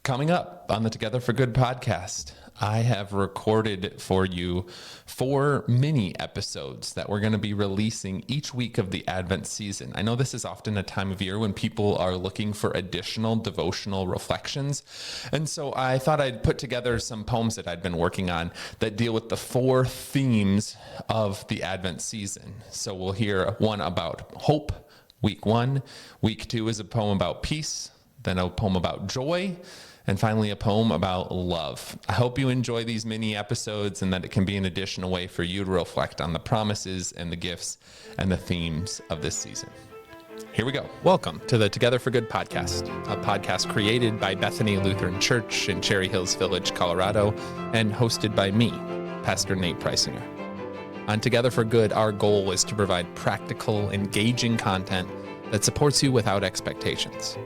Coming up on the Together for Good podcast, I have recorded for you 4 mini episodes that we're going to be releasing each week of the Advent season. I know this is often a time of year when people are looking for additional devotional reflections. And so I thought I'd put together some poems that I'd been working on that deal with the 4 themes of the Advent season. So we'll hear one about hope, week 1. Week 2 is a poem about peace, then a poem about joy, and finally a poem about love. I hope you enjoy these mini episodes and that it can be an additional way for you to reflect on the promises and the gifts and the themes of this season. Here we go. Welcome to the Together for Good podcast, a podcast created by Bethany Lutheran Church in Cherry Hills Village, Colorado, and hosted by me, Pastor Nate Preisinger. On Together for Good, our goal is to provide practical, engaging content that supports you without expectations.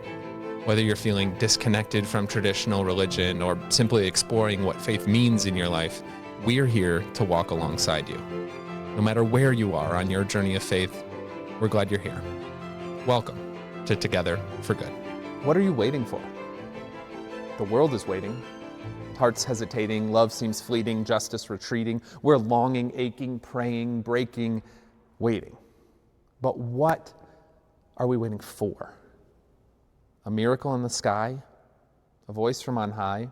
Whether you're feeling disconnected from traditional religion or simply exploring what faith means in your life, we're here to walk alongside you. No matter where you are on your journey of faith, we're glad you're here. Welcome to Together for Good. What are you waiting for? The world is waiting. Hearts hesitating, love seems fleeting, justice retreating. We're longing, aching, praying, breaking, waiting. But what are we waiting for? A miracle in the sky, a voice from on high,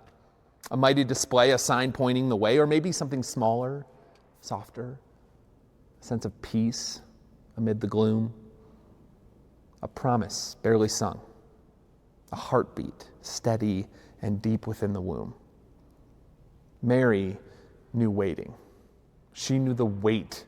a mighty display, a sign pointing the way, or maybe something smaller, softer, a sense of peace amid the gloom, a promise barely sung, a heartbeat steady and deep within the womb. Mary knew waiting. She knew the weight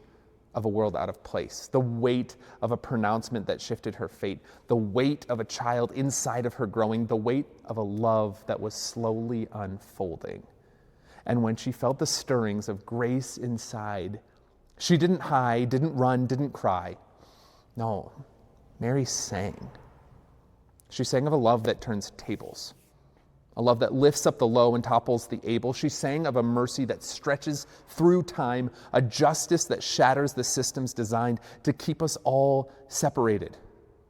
of a world out of place, the weight of a pronouncement that shifted her fate, the weight of a child inside of her growing, the weight of a love that was slowly unfolding. And when she felt the stirrings of grace inside, she didn't hide, didn't run, didn't cry. No, Mary sang. She sang of a love that turns tables, a love that lifts up the low and topples the able. She sang of a mercy that stretches through time, a justice that shatters the systems designed to keep us all separated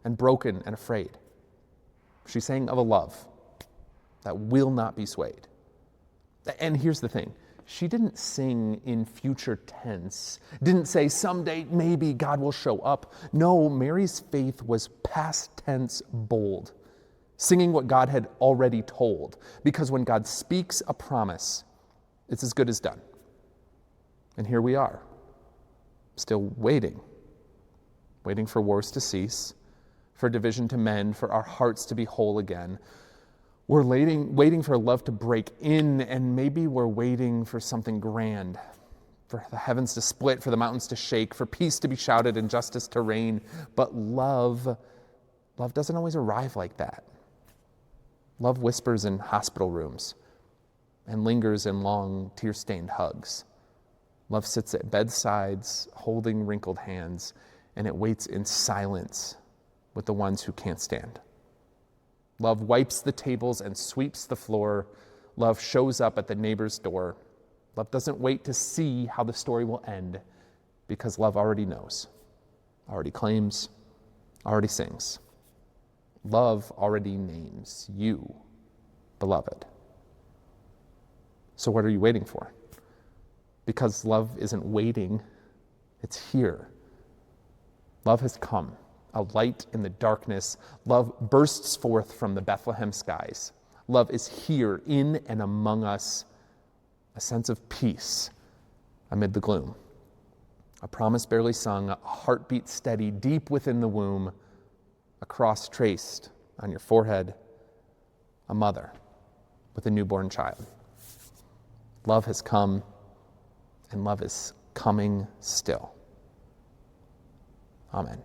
and broken and afraid. She sang of a love that will not be swayed. And here's the thing. She didn't sing in future tense, didn't say someday maybe God will show up. No, Mary's faith was past tense bold, singing what God had already told. Because when God speaks a promise, it's as good as done. And here we are, still waiting for wars to cease, for division to mend, for our hearts to be whole again. We're waiting for love to break in, and maybe we're waiting for something grand, for the heavens to split, for the mountains to shake, for peace to be shouted and justice to reign. But love doesn't always arrive like that. Love whispers in hospital rooms and lingers in long, tear-stained hugs. Love sits at bedsides, holding wrinkled hands, and it waits in silence with the ones who can't stand. Love wipes the tables and sweeps the floor. Love shows up at the neighbor's door. Love doesn't wait to see how the story will end, because love already knows, already claims, already sings. Love already names you, beloved. So what are you waiting for? Because love isn't waiting, it's here. Love has come, a light in the darkness. Love bursts forth from the Bethlehem skies. Love is here in and among us, a sense of peace amid the gloom. A promise barely sung, a heartbeat steady deep within the womb, a cross traced on your forehead, a mother with a newborn child. Love has come, and love is coming still. Amen.